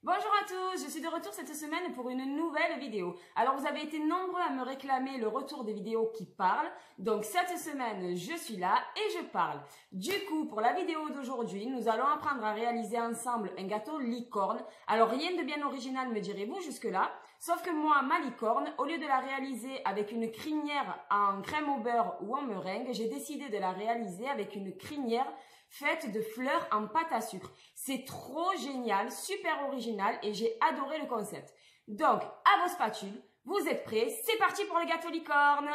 Bonjour à tous, je suis de retour cette semaine pour une nouvelle vidéo. Alors vous avez été nombreux à me réclamer le retour des vidéos qui parlent, donc cette semaine je suis là et je parle. Du coup pour la vidéo d'aujourd'hui, nous allons apprendre à réaliser ensemble un gâteau licorne. Alors rien de bien original me direz-vous jusque là, sauf que moi ma licorne, au lieu de la réaliser avec une crinière en crème au beurre ou en meringue, j'ai décidé de la réaliser avec une crinière faite de fleurs en pâte à sucre. C'est trop génial, super original et j'ai adoré le concept. Donc, à vos spatules, vous êtes prêts? C'est parti pour le gâteau licorne!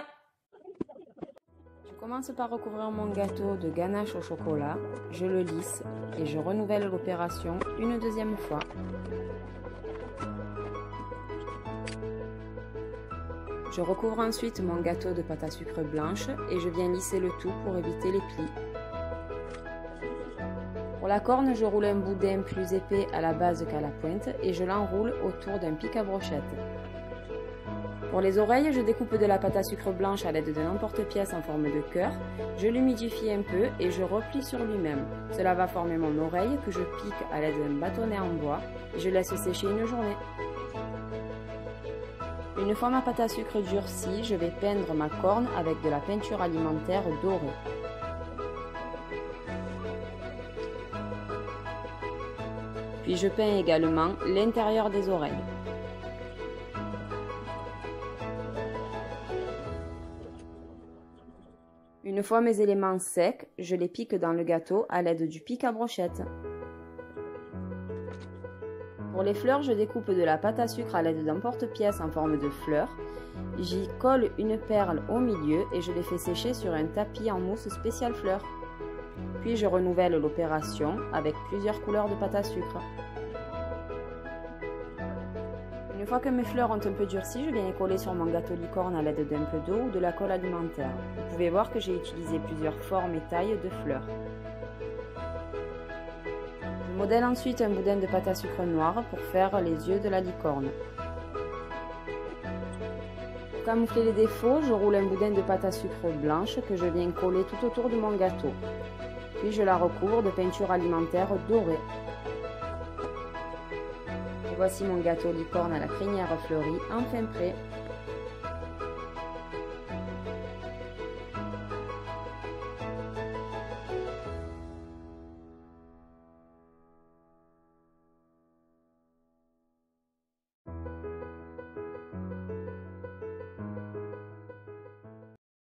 Je commence par recouvrir mon gâteau de ganache au chocolat, je le lisse et je renouvelle l'opération une deuxième fois. Je recouvre ensuite mon gâteau de pâte à sucre blanche et je viens lisser le tout pour éviter les plis. Pour la corne, je roule un boudin plus épais à la base qu'à la pointe et je l'enroule autour d'un pic à brochette. Pour les oreilles, je découpe de la pâte à sucre blanche à l'aide d'un emporte-pièce en forme de cœur, je l'humidifie un peu et je replie sur lui-même. Cela va former mon oreille que je pique à l'aide d'un bâtonnet en bois et je laisse sécher une journée. Une fois ma pâte à sucre durcie, je vais peindre ma corne avec de la peinture alimentaire dorée. Puis je peins également l'intérieur des oreilles. Une fois mes éléments secs, je les pique dans le gâteau à l'aide du pic à brochette. Pour les fleurs, je découpe de la pâte à sucre à l'aide d'un porte-pièce en forme de fleurs. J'y colle une perle au milieu et je les fais sécher sur un tapis en mousse spécial fleurs. Puis je renouvelle l'opération avec plusieurs couleurs de pâte à sucre. Une fois que mes fleurs ont un peu durci, je viens les coller sur mon gâteau licorne à l'aide d'un peu d'eau ou de la colle alimentaire. Vous pouvez voir que j'ai utilisé plusieurs formes et tailles de fleurs. Je modèle ensuite un boudin de pâte à sucre noire pour faire les yeux de la licorne. Pour camoufler les défauts, je roule un boudin de pâte à sucre blanche que je viens coller tout autour de mon gâteau. Puis je la recouvre de peinture alimentaire dorée. Et voici mon gâteau licorne à la crinière fleurie, enfin prêt.